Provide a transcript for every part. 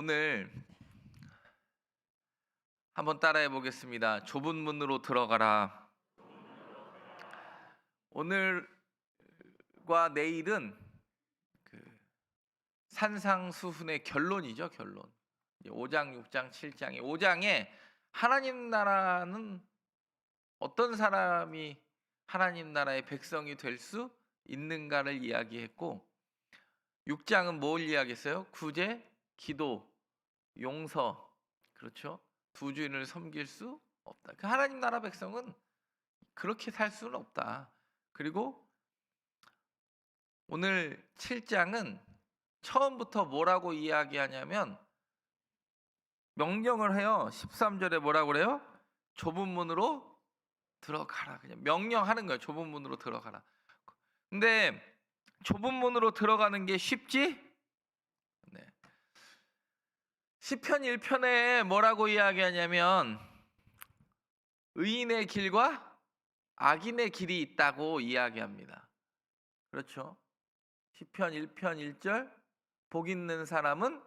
오늘 한번 따라해 보겠습니다. 좁은 문으로 들어가라. 오늘과 내일은 그 산상수훈의 결론이죠, 결론. 5장, 6장, 7장에 5장에 하나님 나라는 어떤 사람이 하나님 나라의 백성이 될 수 있는가를 이야기했고, 6장은 뭘 이야기했어요? 구제, 기도, 용서. 그렇죠? 두 주인을 섬길 수 없다. 그 하나님 나라 백성은 그렇게 살 수는 없다. 그리고 오늘 7장은 처음부터 뭐라고 이야기하냐면 명령을 해요. 13절에 뭐라고 그래요? 좁은 문으로 들어가라. 그냥 명령하는 거예요. 좁은 문으로 들어가라. 근데 좁은 문으로 들어가는 게 쉽지? 네. 시편 1편에 뭐라고 이야기하냐면 의인의 길과 악인의 길이 있다고 이야기합니다. 그렇죠? 시편 1편 1절 복 있는 사람은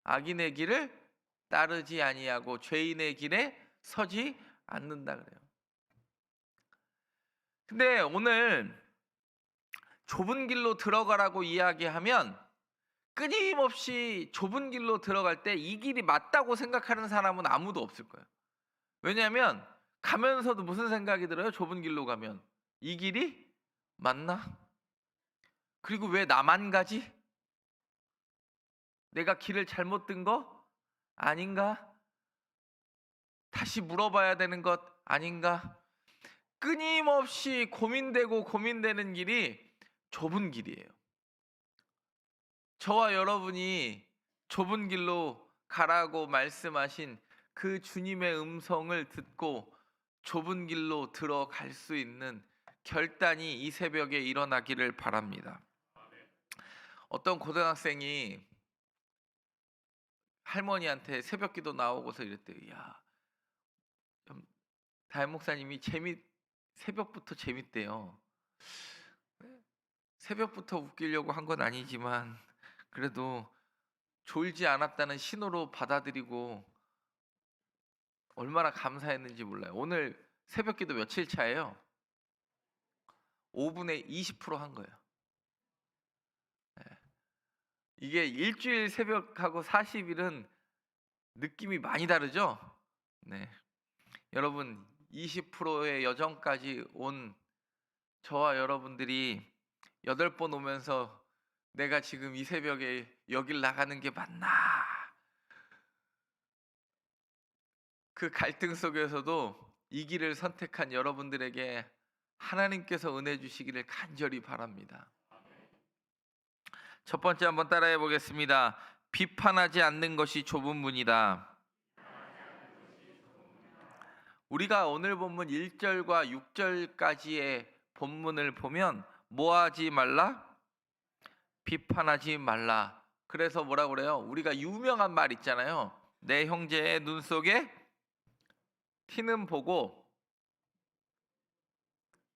악인의 길을 따르지 아니하고 죄인의 길에 서지 않는다 그래요. 근데 오늘 좁은 길로 들어가라고 이야기하면 끊임없이 좁은 길로 들어갈 때 이 길이 맞다고 생각하는 사람은 아무도 없을 거예요. 왜냐하면 가면서도 무슨 생각이 들어요? 좁은 길로 가면 이 길이 맞나? 그리고 왜 나만 가지? 내가 길을 잘못 든 거 아닌가? 다시 물어봐야 되는 것 아닌가? 끊임없이 고민되고 고민되는 길이 좁은 길이에요. 저와 여러분이 좁은 길로 가라고 말씀하신 그 주님의 음성을 듣고 좁은 길로 들어갈 수 있는 결단이 이 새벽에 일어나기를 바랍니다. 어떤 고등학생이 할머니한테 새벽기도 나오고서 이랬대요. 야, 담임 목사님이 새벽부터 재밌대요. 새벽부터 웃기려고 한 건 아니지만 그래도 졸지 않았다는 신호로 받아들이고 얼마나 감사했는지 몰라요. 오늘 새벽기도 며칠 차예요? 5분의 20%한 거예요. 이게 일주일 새벽하고 40일은 느낌이 많이 다르죠? 네. 여러분 20%의 여정까지 온 저와 여러분들이 8번 오면서 내가 지금 이 새벽에 여길 나가는 게 맞나? 그 갈등 속에서도 이 길을 선택한 여러분들에게 하나님께서 은혜 주시기를 간절히 바랍니다. 첫 번째 한번 따라해 보겠습니다. 비판하지 않는 것이 좁은 문이다. 우리가 오늘 본문 1절과 6절까지의 본문을 보면 뭐 하지 말라? 비판하지 말라. 그래서 뭐라고 그래요? 우리가 유명한 말 있잖아요. 내 형제의 눈 속에 티는 보고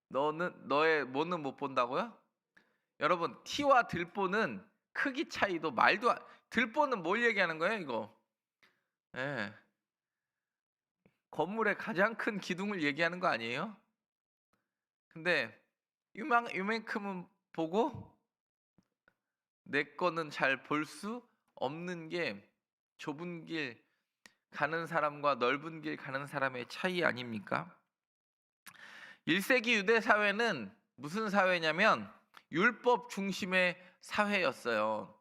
너의 뭐는 못 본다고요? 여러분 티와 들보는 크기 차이도 들보는 뭘 얘기하는 거예요 이거? 예. 건물의 가장 큰 기둥을 얘기하는 거 아니에요? 근데 요만큼은 보고 내 거는 잘 볼 수 없는 게 좁은 길 가는 사람과 넓은 길 가는 사람의 차이 아닙니까? 1세기 유대 사회는 무슨 사회냐면 율법 중심의 사회였어요.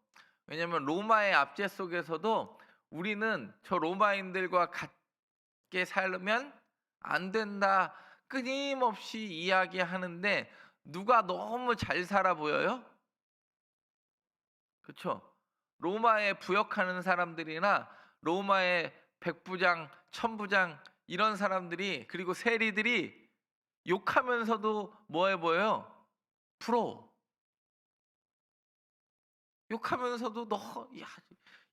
왜냐하면 로마의 압제 속에서도 우리는 저 로마인들과 같게 살면 안 된다 끊임없이 이야기하는데 누가 너무 잘 살아 보여요? 그렇죠? 로마에 부역하는 사람들이나 로마의 백부장, 천부장 이런 사람들이 그리고 세리들이 욕하면서도 뭐해 보여요? 프로. 욕하면서도 야,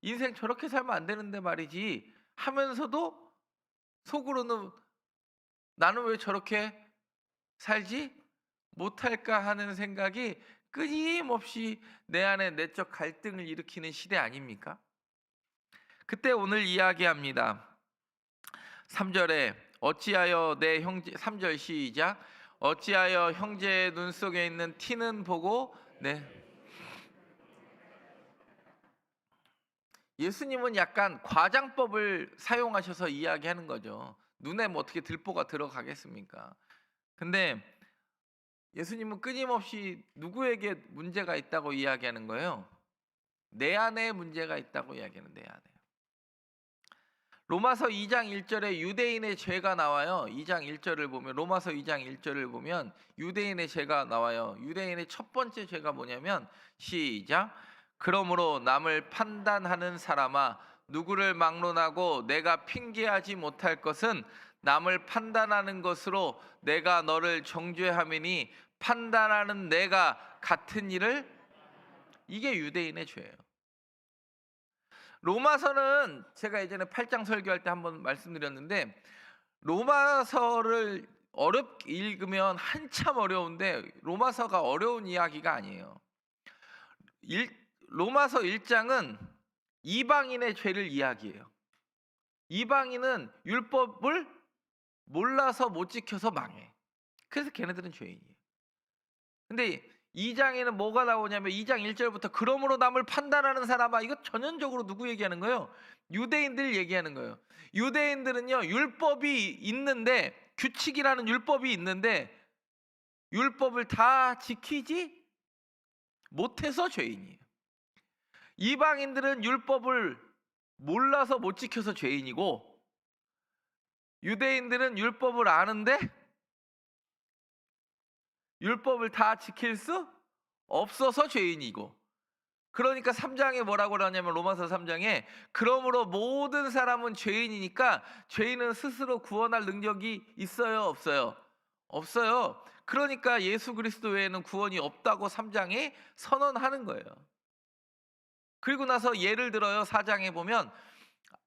인생 저렇게 살면 안 되는데 말이지 하면서도 속으로는 나는 왜 저렇게 살지 못할까 하는 생각이 끊임없이 내 안에 내적 갈등을 일으키는 시대 아닙니까? 그때 오늘 이야기합니다. 3절에 어찌하여 내 형제 3절 시작. 어찌하여 형제의 눈 속에 있는 티는 보고 예수님은 약간 과장법을 사용하셔서 이야기하는 거죠. 눈에 뭐 어떻게 들보가 들어가겠습니까? 근데 예수님은 끊임없이 누구에게 문제가 있다고 이야기하는 거예요? 내 안에 문제가 있다고 이야기하는, 내 안에. 로마서 2장 1절에 유대인의 죄가 나와요. 2장 1절을 보면, 로마서 2장 1절을 보면 유대인의 죄가 나와요. 유대인의 첫 번째 죄가 뭐냐면, 시작. 그러므로 남을 판단하는 사람아, 누구를 막론하고 내가 핑계하지 못할 것은 남을 판단하는 것으로 내가 너를 정죄함이니 판단하는 내가 같은 일을, 이게 유대인의 죄예요. 로마서는 제가 예전에 8장 설교할 때 한번 말씀드렸는데, 로마서를 어렵게 읽으면 한참 어려운데 로마서가 어려운 이야기가 아니에요. 로마서 1장은 이방인의 죄를 이야기해요. 이방인은 율법을 몰라서 못 지켜서 망해. 그래서 걔네들은 죄인이에요. 근데 2장에는 뭐가 나오냐면 2장 1절부터 그러므로 남을 판단하는 사람아, 이거 전형적으로 누구 얘기하는 거예요? 유대인들 얘기하는 거예요. 유대인들은요, 율법이 있는데, 규칙이라는 율법이 있는데 율법을 다 지키지 못해서 죄인이에요. 이방인들은 율법을 몰라서 못 지켜서 죄인이고, 유대인들은 율법을 아는데 율법을 다 지킬 수 없어서 죄인이고. 그러니까 3장에 뭐라고 그러냐면, 로마서 3장에 그러므로 모든 사람은 죄인이니까 죄인은 스스로 구원할 능력이 있어요, 없어요? 없어요. 그러니까 예수 그리스도 외에는 구원이 없다고 3장에 선언하는 거예요. 그리고 나서 예를 들어요. 4장에 보면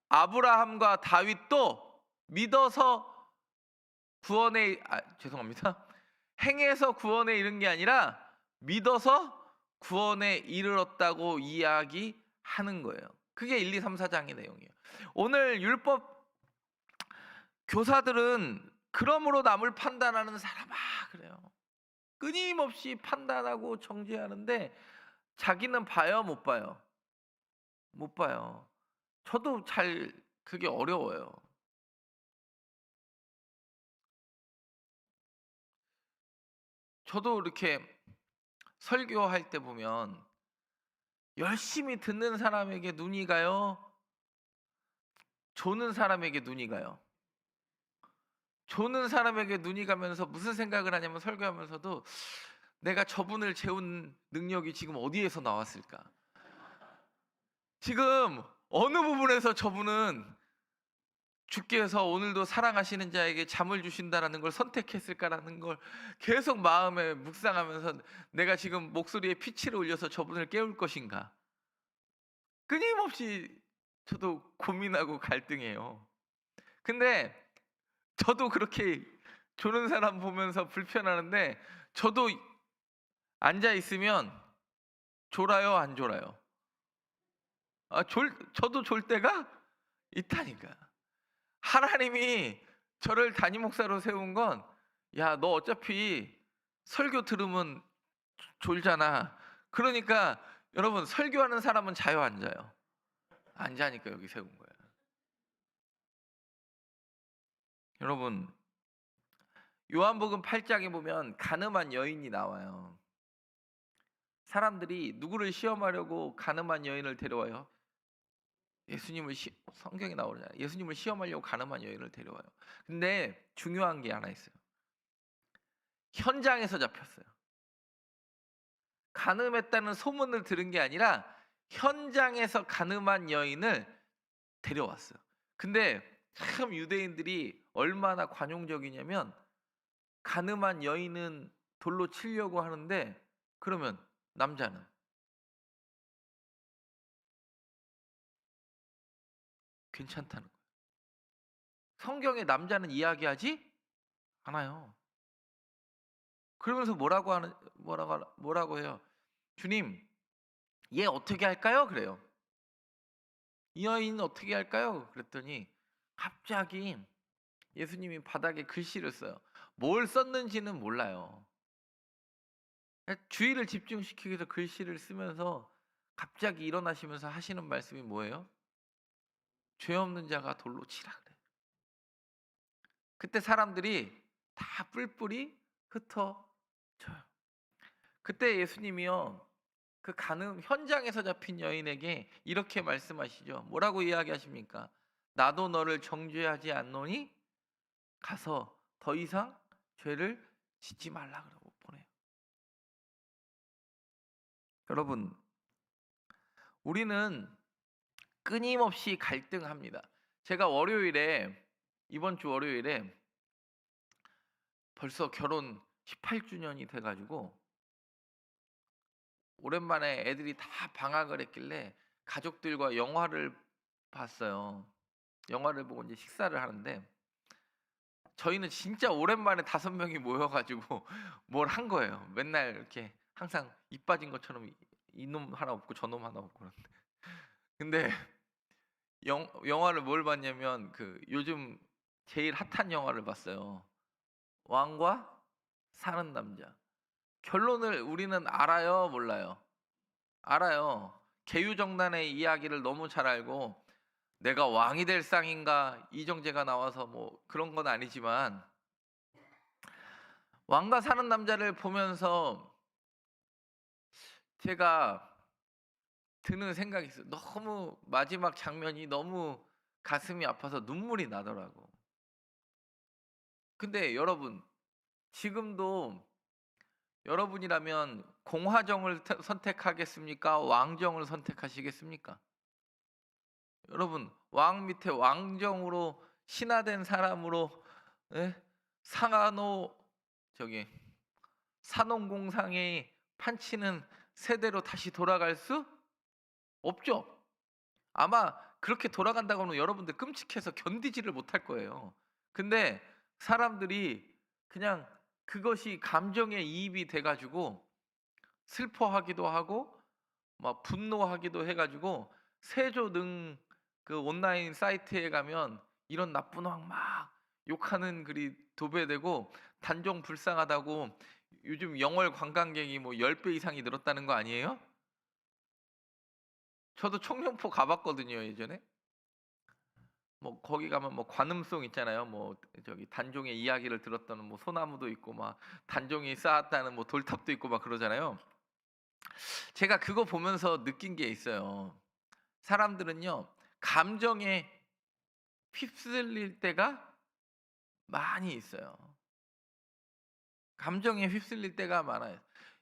아브라함과 다윗도 믿어서 죄송합니다. 행해서 구원에 이른 게 아니라 믿어서 구원에 이르렀다고 이야기하는 거예요. 그게 1, 2, 3, 4장의 내용이에요. 오늘 율법 교사들은 그러므로 남을 판단하는 사람아 그래요. 끊임없이 판단하고 정죄하는데 자기는 봐요, 못 봐요? 못 봐요. 저도 잘 그게 어려워요. 저도 이렇게 설교할 때 보면 열심히 듣는 사람에게 눈이 가요? 조는 사람에게 눈이 가요? 조는 사람에게 눈이 가면서 무슨 생각을 하냐면, 설교하면서도 내가 저분을 재운 능력이 지금 어디에서 나왔을까? 지금 어느 부분에서 저분은 주께서 오늘도 사랑하시는 자에게 잠을 주신다라는 걸 선택했을까라는 걸 계속 마음에 묵상하면서, 내가 지금 목소리에 피치를 올려서 저분을 깨울 것인가? 끊임없이 저도 고민하고 갈등해요. 근데 저도 그렇게 조는 사람 보면서 불편하는데, 저도 앉아 있으면 졸아요, 안 졸아요? 저도 졸 때가 있다니까. 하나님이 저를 담임 목사로 세운 건, 야, 너 어차피 설교 들으면 졸잖아. 그러니까 여러분, 설교하는 사람은 자요, 안 자요? 안 자니까 여기 세운 거야. 여러분, 요한복음 8장에 보면 가늠한 여인이 나와요. 사람들이 누구를 시험하려고 가늠한 여인을 데려와요? 성경에 나오잖아요. 예수님을 시험하려고 가늠한 여인을 데려와요. 근데 중요한 게 하나 있어요. 현장에서 잡혔어요. 가늠했다는 소문을 들은 게 아니라 현장에서 가늠한 여인을 데려왔어요. 근데 참 유대인들이 얼마나 관용적이냐면, 가늠한 여인은 돌로 치려고 하는데, 그러면 남자는 괜찮다는 거예요. 성경에 남자는 이야기하지 않아요. 그러면서 뭐라고 해요? 주님, 얘 어떻게 할까요? 그래요. 이 여인은 어떻게 할까요? 그랬더니 갑자기 예수님이 바닥에 글씨를 써요. 뭘 썼는지는 몰라요. 주의를 집중시키기 위해서 글씨를 쓰면서 갑자기 일어나시면서 하시는 말씀이 뭐예요? 죄 없는 자가 돌로 치라 그래요. 그때 사람들이 다 뿔뿔이 흩어져요. 그때 예수님이요, 그 간음 현장에서 잡힌 여인에게 이렇게 말씀하시죠. 뭐라고 이야기하십니까? 나도 너를 정죄하지 않노니 가서 더 이상 죄를 짓지 말라 그러고 보내요. 여러분, 우리는 끊임없이 갈등합니다. 제가 이번 주 월요일에 벌써 결혼 18주년이 돼가지고 오랜만에 애들이 다 방학을 했길래 가족들과 영화를 봤어요. 영화를 보고 이제 식사를 하는데 저희는 진짜 오랜만에 5명이 모여가지고 뭘 한 거예요. 맨날 이렇게 항상 입 빠진 것처럼 이놈 하나 없고 저놈 하나 없고 그런데 근데 영화를 뭘 봤냐면 그 요즘 제일 핫한 영화를 봤어요. 왕과 사는 남자. 결론을 우리는 알아요, 몰라요? 알아요. 계유정난의 이야기를 너무 잘 알고 내가 왕이 될 상인가 이정재가 나와서 뭐 그런 건 아니지만 왕과 사는 남자를 보면서 제가 드는 생각이 있어요. 너무 마지막 장면이 너무 가슴이 아파서 눈물이 나더라고. 근데 여러분, 지금도 여러분이라면 공화정을 선택하겠습니까? 왕정을 선택하시겠습니까? 여러분, 왕 밑에 왕정으로 신하된 사람으로 예? 상한호 저기 산업공상에 판치는 세대로 다시 돌아갈 수 없죠. 아마 그렇게 돌아간다고 하면 여러분들 끔찍해서 견디지를 못할 거예요. 근데 사람들이 그냥 그것이 감정에 이입이 돼가지고 슬퍼하기도 하고 막 분노하기도 해가지고 세조능 그 온라인 사이트에 가면 이런 나쁜 왕 막 욕하는 글이 도배되고 단종 불쌍하다고 요즘 영월 관광객이 뭐 10배 이상이 늘었다는 거 아니에요? 저도 청룡포 가봤거든요 예전에. 뭐 거기 가면 뭐 관음송 있잖아요. 뭐 저기 단종의 이야기를 들었다는 뭐 소나무도 있고 막 단종이 쌓았다는 뭐 돌탑도 있고 막 그러잖아요. 제가 그거 보면서 느낀 게 있어요. 사람들은요 감정에 휩쓸릴 때가 많이 있어요. 감정에 휩쓸릴 때가 많아요.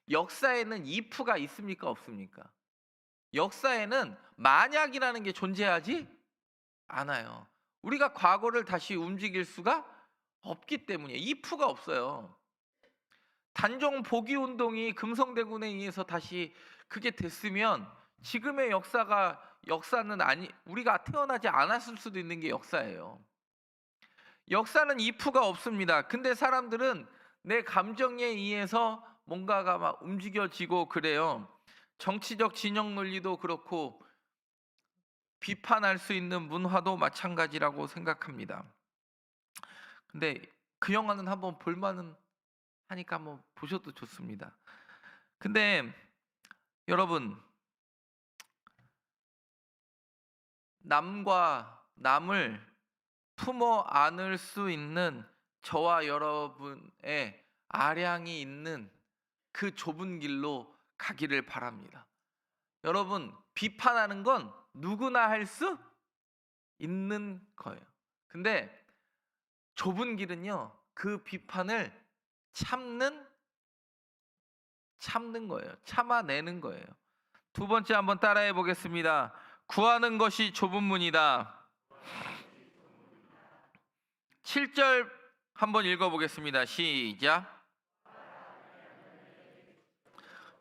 역사에는 if가 있습니까 없습니까? 역사에는 만약이라는 게 존재하지 않아요. 우리가 과거를 다시 움직일 수가 없기 때문에 if가 없어요. 단종 복위 운동이 금성대군에 의해서 다시 그게 됐으면 지금의 역사는 아니 우리가 태어나지 않았을 수도 있는 게 역사예요. 역사는 if가 없습니다. 근데 사람들은 내 감정에 의해서 뭔가가 막 움직여지고 그래요. 정치적 진영 논리도 그렇고 비판할 수 있는 문화도 마찬가지라고 생각합니다. 근데 그 영화는 한번 볼만은 하니까 한번 보셔도 좋습니다. 근데 여러분, 남과 남을 품어 안을 수 있는 저와 여러분의 아량이 있는 그 좁은 길로 가기를 바랍니다. 여러분, 비판하는 건 누구나 할 수 있는 거예요. 근데 좁은 길은요, 그 비판을 참는 거예요. 참아내는 거예요. 두 번째 한번 따라해 보겠습니다. 구하는 것이 좁은 문이다. 7절 한번 읽어보겠습니다. 시작.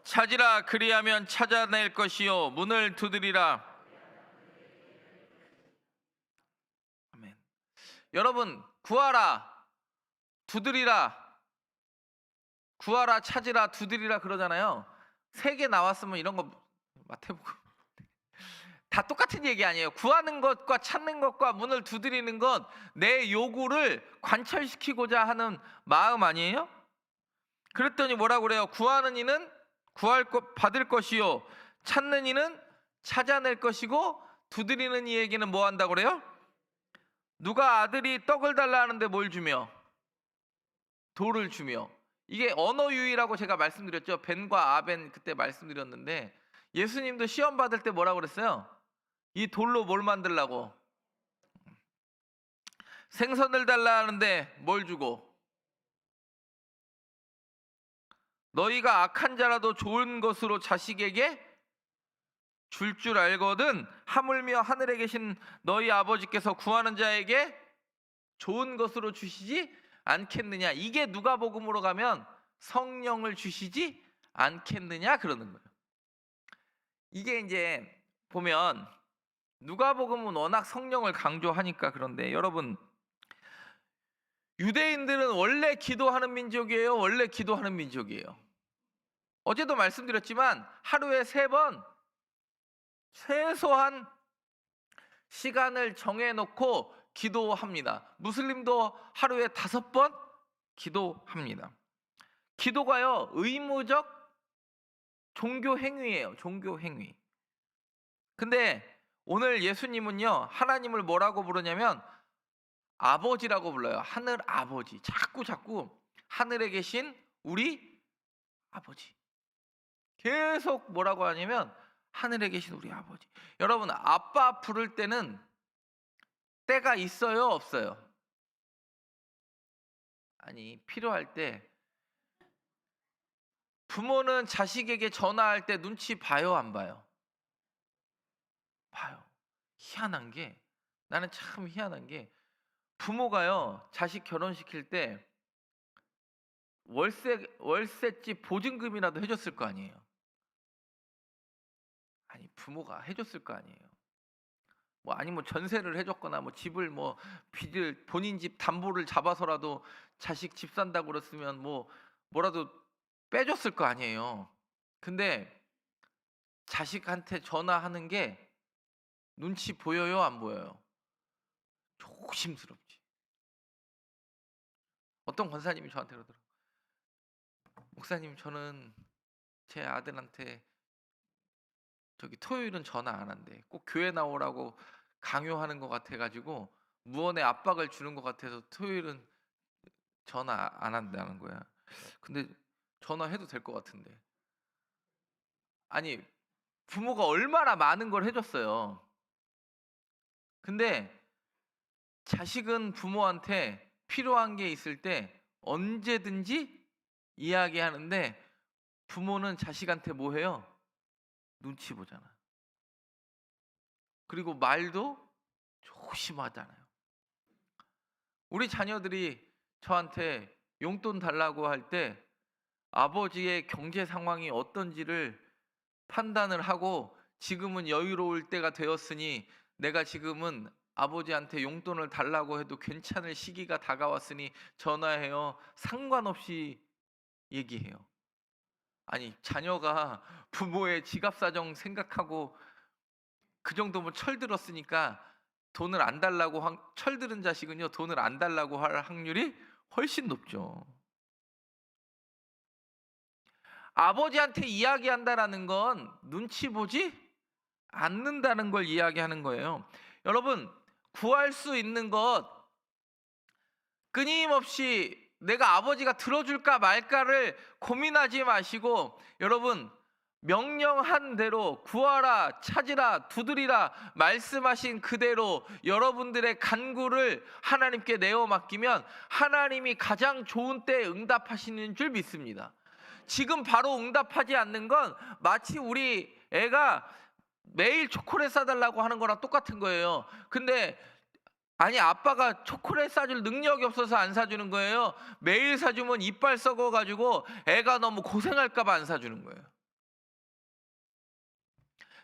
찾으라 그리하면 찾아낼 것이요 문을 두드리라. 아멘. 여러분 구하라 두드리라 구하라 찾으라 두드리라 그러잖아요. 3개 나왔으면 이런 거 마태복음 다 똑같은 얘기 아니에요. 구하는 것과 찾는 것과 문을 두드리는 것, 내 요구를 관철시키고자 하는 마음 아니에요? 그랬더니 뭐라고 그래요? 구하는 이는 구할 것 받을 것이요, 찾는 이는 찾아낼 것이고, 두드리는 이에게는 뭐 한다고 그래요? 누가 아들이 떡을 달라 하는데 뭘 주며? 돌을 주며. 이게 언어 유희라고 제가 말씀드렸죠. 벤과 아벤 그때 말씀드렸는데, 예수님도 시험 받을 때 뭐라고 그랬어요? 이 돌로 뭘 만들라고? 생선을 달라 하는데 뭘 주고? 너희가 악한 자라도 좋은 것으로 자식에게 줄 알거든 하물며 하늘에 계신 너희 아버지께서 구하는 자에게 좋은 것으로 주시지 않겠느냐. 이게 누가복음으로 가면 성령을 주시지 않겠느냐 그러는 거예요. 이게 이제 보면 누가복음은 워낙 성령을 강조하니까 그런데, 여러분, 유대인들은 원래 기도하는 민족이에요? 원래 기도하는 민족이에요? 어제도 말씀드렸지만 하루에 3번 최소한 시간을 정해놓고 기도합니다. 무슬림도 하루에 5번 기도합니다. 기도가요, 의무적 종교 행위예요. 종교 행위. 근데 오늘 예수님은요, 하나님을 뭐라고 부르냐면 아버지라고 불러요. 하늘 아버지. 자꾸 하늘에 계신 우리 아버지. 계속 뭐라고 하냐면 하늘에 계신 우리 아버지. 여러분, 아빠 부를 때는 때가 있어요, 없어요? 아니, 필요할 때. 부모는 자식에게 전화할 때 눈치 봐요, 안 봐요? 봐요. 희한한 게, 나는 참 희한한 게, 부모가요, 자식 결혼시킬 때 월세집 보증금이라도 해줬을 거 아니에요? 아니, 부모가 해줬을 거 아니에요? 뭐 아니면 전세를 해줬거나 뭐 집을 뭐 빚을 본인 집 담보를 잡아서라도 자식 집 산다고 그랬으면 뭐라도 빼줬을 거 아니에요. 근데 자식한테 전화하는 게 눈치 보여요, 안 보여요? 조심스럽지. 어떤 권사님이 저한테 그러더라고요. 목사님, 저는 제 아들한테 토요일은 전화 안 한대. 꼭 교회 나오라고 강요하는 것 같아가지고 무언의 압박을 주는 것 같아서 토요일은 전화 안 한다는 거야. 근데 전화해도 될 것 같은데. 아니, 부모가 얼마나 많은 걸 해줬어요. 근데 자식은 부모한테 필요한 게 있을 때 언제든지 이야기하는데, 부모는 자식한테 뭐 해요? 눈치 보잖아. 그리고 말도 조심하잖아요. 우리 자녀들이 저한테 용돈 달라고 할 때 아버지의 경제 상황이 어떤지를 판단을 하고, 지금은 여유로울 때가 되었으니 내가 지금은 아버지한테 용돈을 달라고 해도 괜찮을 시기가 다가왔으니 전화해요. 상관없이 얘기해요. 아니, 자녀가 부모의 지갑 사정 생각하고 그 정도면 철들었으니까 돈을 안 달라고 철들은 자식은요, 돈을 안 달라고 할 확률이 훨씬 높죠. 아버지한테 이야기한다라는 건 눈치 보지 않는다는 걸 이야기하는 거예요. 여러분, 구할 수 있는 것 끊임없이 내가 아버지가 들어줄까 말까를 고민하지 마시고, 여러분, 명령한 대로 구하라, 찾으라, 두드리라 말씀하신 그대로 여러분들의 간구를 하나님께 내어 맡기면 하나님이 가장 좋은 때에 응답하시는 줄 믿습니다. 지금 바로 응답하지 않는 건 마치 우리 애가 매일 초콜릿 사달라고 하는 거랑 똑같은 거예요. 근데 아니, 아빠가 초콜릿 사줄 능력이 없어서 안 사주는 거예요. 매일 사주면 이빨 썩어가지고 애가 너무 고생할까봐 안 사주는 거예요.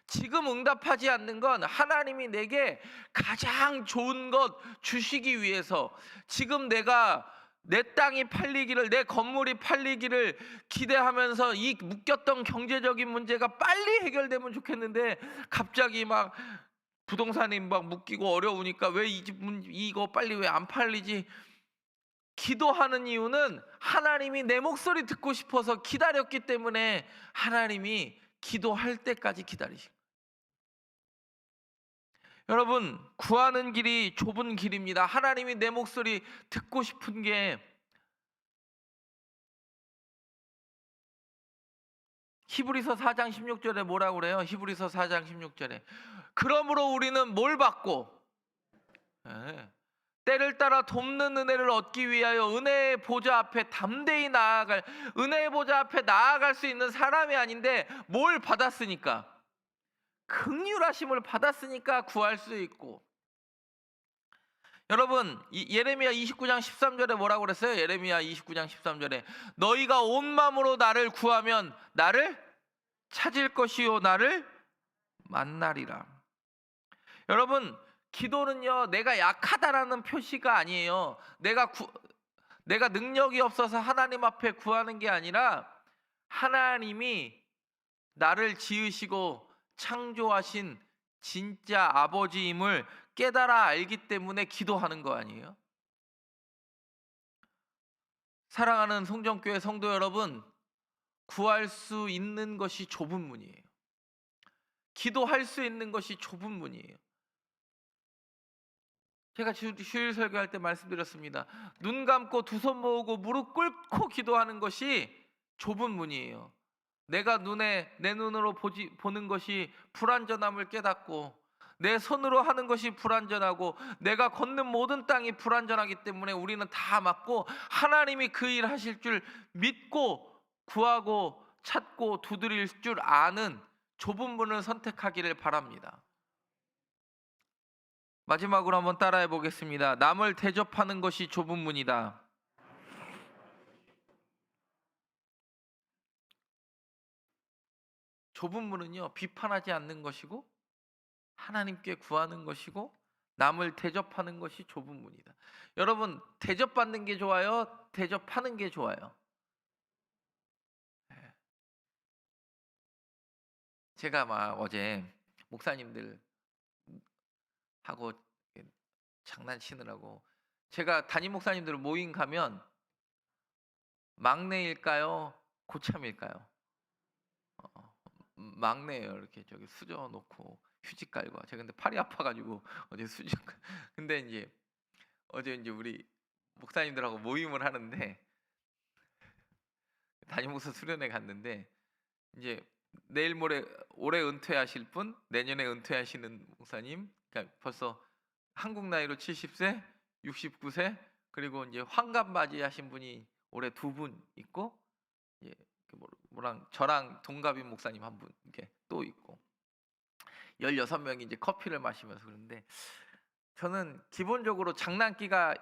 지금 응답하지 않는 건 하나님이 내게 가장 좋은 것 주시기 위해서, 지금 내가 내 땅이 팔리기를, 내 건물이 팔리기를 기대하면서 이 묶였던 경제적인 문제가 빨리 해결되면 좋겠는데 갑자기 막 부동산이 막 묶이고 어려우니까 왜 이 집 이거 빨리 왜 안 팔리지? 기도하는 이유는 하나님이 내 목소리 듣고 싶어서 기다렸기 때문에 하나님이 기도할 때까지 기다리신 거예요. 여러분, 구하는 길이 좁은 길입니다. 하나님이 내 목소리 듣고 싶은 게 히브리서 4장 16절에 뭐라고 그래요? 히브리서 4장 16절에 그러므로 우리는 뭘 받고 예, 때를 따라 돕는 은혜를 얻기 위하여 은혜의 보좌 앞에 담대히 나아갈 은혜의 보좌 앞에 나아갈 수 있는 사람이 아닌데 뭘 받았으니까 긍휼하심을 받았으니까 구할 수 있고 여러분 예레미야 29장 13절에 뭐라고 그랬어요? 예레미야 29장 13절에 너희가 온 마음으로 나를 구하면 나를 찾을 것이요 나를 만나리라. 여러분 기도는요 내가 약하다라는 표시가 아니에요. 내가 능력이 없어서 하나님 앞에 구하는 게 아니라 하나님이 나를 지으시고 창조하신 진짜 아버지임을 깨달아 알기 때문에 기도하는 거 아니에요? 사랑하는 송정교회 성도 여러분, 구할 수 있는 것이 좁은 문이에요. 기도할 수 있는 것이 좁은 문이에요. 제가 주일 설교할 때 말씀드렸습니다. 눈 감고 두 손 모으고 무릎 꿇고 기도하는 것이 좁은 문이에요. 내 눈으로 보는 것이 불완전함을 깨닫고 내 손으로 하는 것이 불완전하고 내가 걷는 모든 땅이 불완전하기 때문에 우리는 다 맞고 하나님이 그 일 하실 줄 믿고 구하고 찾고 두드릴 줄 아는 좁은 문을 선택하기를 바랍니다. 마지막으로 한번 따라해 보겠습니다. 남을 대접하는 것이 좁은 문이다. 좁은 문은요 비판하지 않는 것이고 하나님께 구하는 것이고 남을 대접하는 것이 좁은 문이다. 여러분 대접받는 게 좋아요? 대접하는 게 좋아요? 예. 제가 막 어제 목사님들 하고 장난치느라고 제가 담임 목사님들 모임 가면 막내일까요? 고참일까요? 막내예요. 이렇게 저기 수저 놓고 휴지 깔고. 제가 근데 팔이 아파가지고 어제 수저. 근데 이제 어제 이제 우리 목사님들하고 모임을 하는데 담임 목사 수련회 갔는데 이제 내일 모레 올해 은퇴하실 분, 내년에 은퇴하시는 목사님, 그러니까 벌써 한국 나이로 70세, 69세, 그리고 이제 환갑 맞이하신 분이 올해 두 분 있고, 예, 뭐랑 저랑 동갑인 목사님 한 분 이렇게 또 있고 16명이 이제 커피를 마시면서 그러는데 저는 기본적으로 장난기가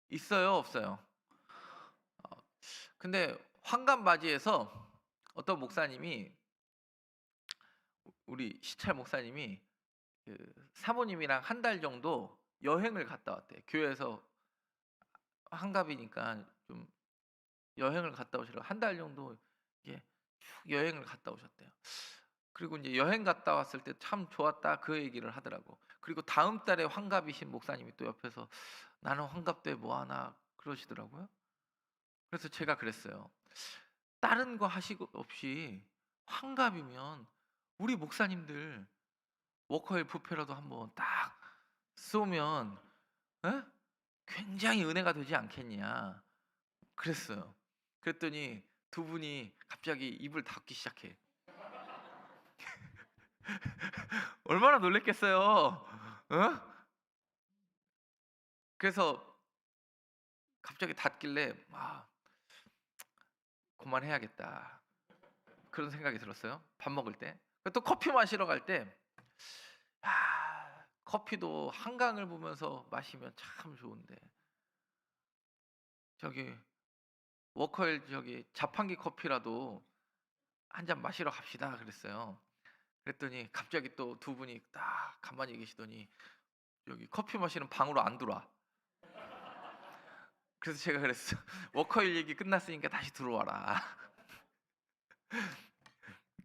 있어요, 없어요? 근데 환갑 맞이해서 어떤 목사님이 우리 시찰 목사님이 그 사모님이랑 한 달 정도 여행을 갔다 왔대요. 교회에서 한갑이니까 좀 여행을 갔다 오시라고 한 달 정도 이게 쭉 여행을 갔다 오셨대요. 그리고 이제 여행 갔다 왔을 때 참 좋았다 그 얘기를 하더라고. 그리고 다음 달에 환갑이신 목사님이 또 옆에서 나는 환갑 때 뭐 하나 그러시더라고요. 그래서 제가 그랬어요. 다른 거 하시고 없이 환갑이면 우리 목사님들 워커힐 뷔페라도 한번 딱 쏘면 에? 굉장히 은혜가 되지 않겠냐 그랬어요. 그랬더니 두 분이 갑자기 입을 닫기 시작해. 얼마나 놀랬겠어요. 어? 그래서 갑자기 닫길래 그만해야겠다 그런 생각이 들었어요. 밥 먹을 때. 또 커피 마시러 갈 때 커피도 한강을 보면서 마시면 참 좋은데 저기 워커힐 저기 자판기 커피라도 한 잔 마시러 갑시다 그랬어요. 그랬더니 갑자기 또 두 분이 딱 가만히 계시더니 여기 커피 마시는 방으로 안 들어와. 그래서 제가 그랬어. 워커힐 얘기 끝났으니까 다시 들어와라.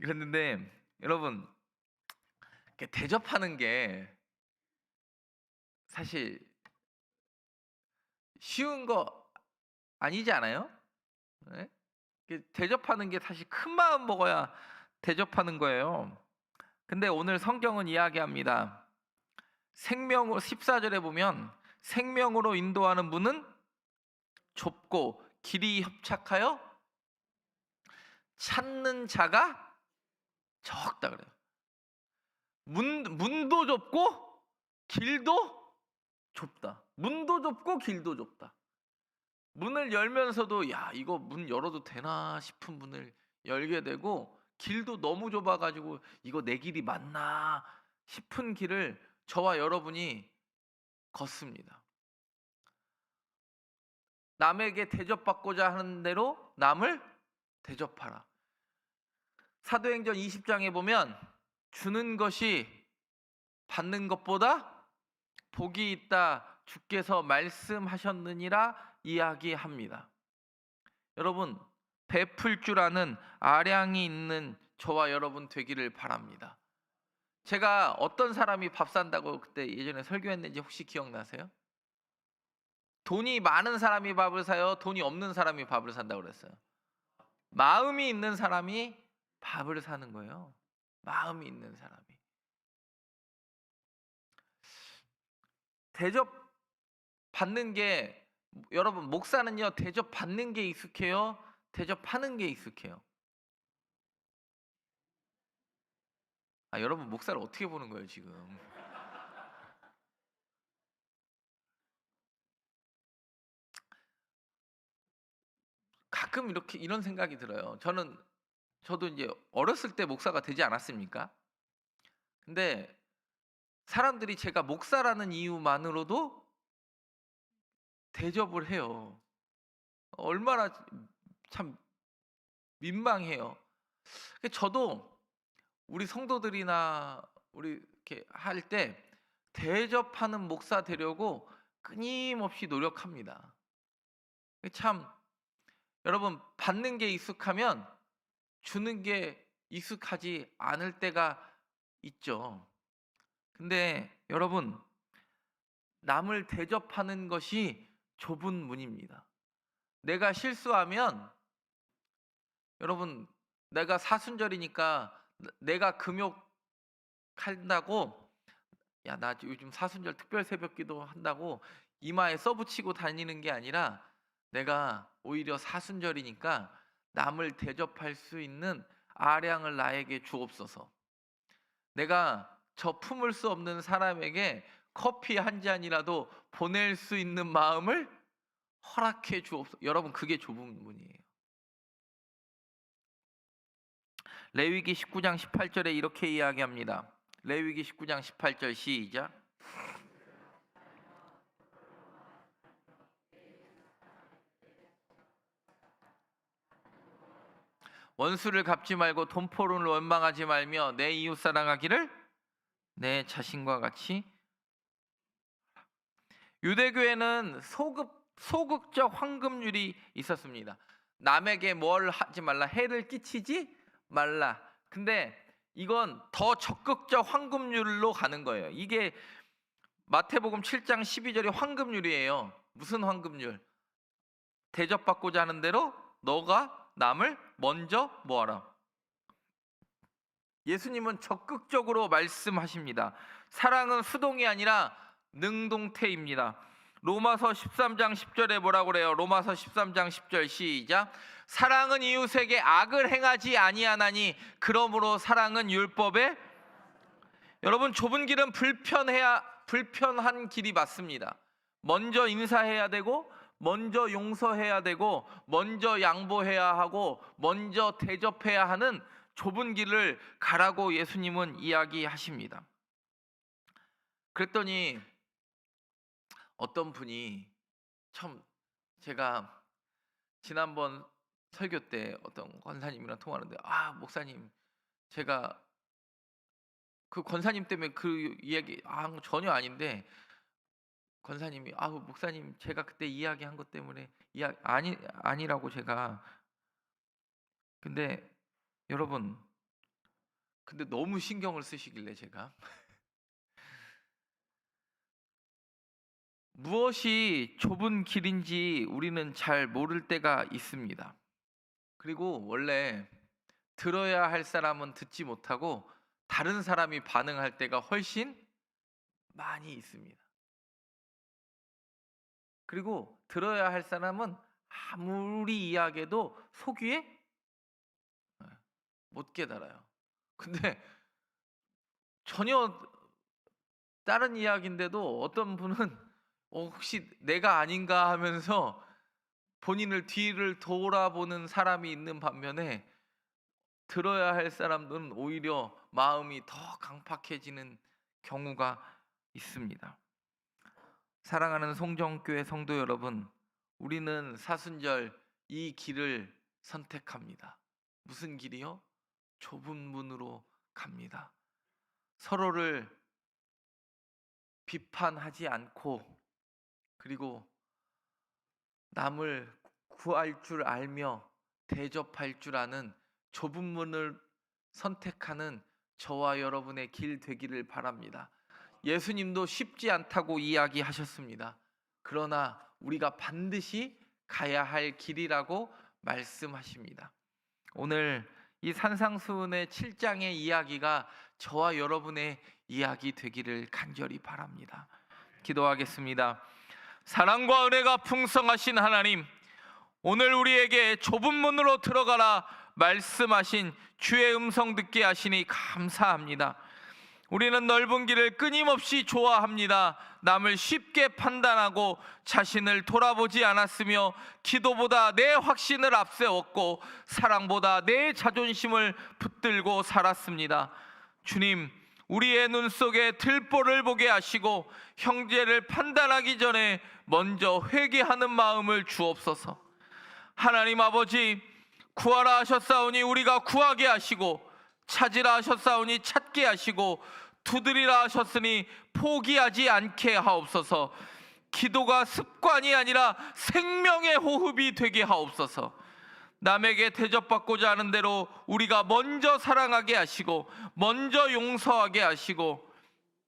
그랬는데 여러분 대접하는 게 사실 쉬운 거 아니지 않아요? 네? 대접하는 게 사실 큰 마음 먹어야 대접하는 거예요. 근데 오늘 성경은 이야기합니다. 생명으로 14절에 보면 생명으로 인도하는 문은 좁고 길이 협착하여 찾는 자가 적다 그래요. 문도 좁고 길도 좁다. 문도 좁고 길도 좁다. 문을 열면서도 야 이거 문 열어도 되나 싶은 문을 열게 되고, 길도 너무 좁아가지고 이거 내 길이 맞나 싶은 길을 저와 여러분이 걷습니다. 남에게 대접받고자 하는 대로 남을 대접하라. 사도행전 20장에 보면 주는 것이 받는 것보다 복이 있다 주께서 말씀하셨느니라 이야기합니다. 여러분, 베풀 줄 아는 아량이 있는 저와 여러분 되기를 바랍니다. 제가 어떤 사람이 밥 산다고 그때 예전에 설교했는지 혹시 기억나세요? 돈이 많은 사람이 밥을 사요? 돈이 없는 사람이 밥을 산다고 그랬어요? 마음이 있는 사람이 밥을 사는 거예요. 마음이 있는 사람이. 대접 받는 게, 여러분 목사는요 대접 받는 게 익숙해요? 대접하는 게 익숙해요? 여러분 목사를 어떻게 보는 거예요 지금? 가끔 이렇게 이런 생각이 들어요. 저도 이제 어렸을 때 목사가 되지 않았습니까? 근데 사람들이 제가 목사라는 이유만으로도 대접을 해요. 얼마나 참 민망해요. 저도 우리 성도들이나 우리 이렇게 할 때 대접하는 목사 되려고 끊임없이 노력합니다. 참 여러분, 받는 게 익숙하면 주는 게 익숙하지 않을 때가 있죠. 근데 여러분, 남을 대접하는 것이 좁은 문입니다. 내가 실수하면, 여러분, 내가 사순절이니까 내가 금욕한다고, 야, 나 요즘 사순절 특별 새벽기도 한다고 이마에 써붙이고 다니는 게 아니라, 내가 오히려 사순절이니까 남을 대접할 수 있는 아량을 나에게 주옵소서. 내가 저 품을 수 없는 사람에게 커피 한 잔이라도 보낼 수 있는 마음을 허락해 주옵소서. 여러분, 그게 좁은 문이에요. 레위기 19장 18절에 이렇게 이야기합니다. 레위기 19장 18절 시작. 원수를 갚지 말고 돈포를 원망하지 말며 내 이웃 사랑하기를 내 자신과 같이. 유대교에는 소극적 황금률이 있었습니다. 남에게 뭘 하지 말라, 해를 끼치지 말라. 근데 이건 더 적극적 황금률로 가는 거예요. 이게 마태복음 7장 12절이 황금률이에요. 무슨 황금률? 대접받고자 하는 대로 너가 남을 먼저 모아라. 예수님은 적극적으로 말씀하십니다. 사랑은 수동이 아니라 능동태입니다. 로마서 13장 10절에 뭐라고 그래요? 로마서 13장 10절 시작. 사랑은 이웃에게 악을 행하지 아니하나니 그러므로 사랑은 율법에. 여러분, 좁은 길은 불편한 길이 맞습니다. 먼저 인사해야 되고, 먼저 용서해야 되고, 먼저 양보해야 하고, 먼저 대접해야 하는 좁은 길을 가라고 예수님은 이야기하십니다. 그랬더니 어떤 분이, 참 제가 지난번 설교 때 어떤 권사님이랑 통화하는데, 목사님, 제가 그 권사님 때문에 그 이야기 전혀 아닌데, 권사님이 목사님, 제가 그때 이야기한 것 때문에 아니라고 제가. 근데 여러분, 근데 너무 신경을 쓰시길래 제가 무엇이 좁은 길인지 우리는 잘 모를 때가 있습니다. 그리고 원래 들어야 할 사람은 듣지 못하고 다른 사람이 반응할 때가 훨씬 많이 있습니다. 그리고 들어야 할 사람은 아무리 이야기해도 속위에 못 깨달아요. 근데 전혀 다른 이야기인데도 어떤 분은 혹시 내가 아닌가 하면서 본인을 뒤를 돌아보는 사람이 있는 반면에 들어야 할 사람들은 오히려 마음이 더 강팍해지는 경우가 있습니다. 사랑하는 송정교회 성도 여러분, 우리는 사순절 이 길을 선택합니다. 무슨 길이요? 좁은 문으로 갑니다. 서로를 비판하지 않고, 그리고 남을 구할 줄 알며 대접할 줄 아는 좁은 문을 선택하는 저와 여러분의 길 되기를 바랍니다. 예수님도 쉽지 않다고 이야기하셨습니다. 그러나 우리가 반드시 가야 할 길이라고 말씀하십니다. 오늘 이 산상수훈의 7장의 이야기가 저와 여러분의 이야기 되기를 간절히 바랍니다. 기도하겠습니다. 사랑과 은혜가 풍성하신 하나님, 오늘 우리에게 좁은 문으로 들어가라 말씀하신 주의 음성 듣게 하시니 감사합니다. 우리는 넓은 길을 끊임없이 좋아합니다. 남을 쉽게 판단하고 자신을 돌아보지 않았으며 기도보다 내 확신을 앞세웠고 사랑보다 내 자존심을 붙들고 살았습니다. 주님, 우리의 눈 속에 들보를 보게 하시고 형제를 판단하기 전에 먼저 회개하는 마음을 주옵소서. 하나님 아버지, 구하라 하셨사오니 우리가 구하게 하시고 찾으라 하셨사오니 찾게 하시고 두드리라 하셨으니 포기하지 않게 하옵소서. 기도가 습관이 아니라 생명의 호흡이 되게 하옵소서. 남에게 대접받고자 하는 대로 우리가 먼저 사랑하게 하시고 먼저 용서하게 하시고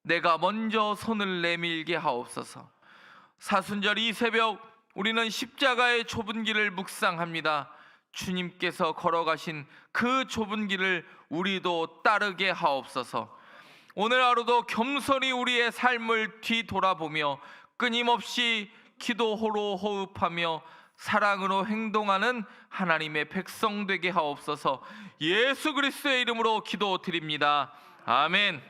내가 먼저 손을 내밀게 하옵소서. 사순절 이 새벽 우리는 십자가의 좁은 길을 묵상합니다. 주님께서 걸어가신 그 좁은 길을 우리도 따르게 하옵소서. 오늘 하루도 겸손히 우리의 삶을 뒤돌아보며 끊임없이 기도로 호흡하며 사랑으로 행동하는 하나님의 백성 되게 하옵소서. 예수 그리스도의 이름으로 기도드립니다. 아멘.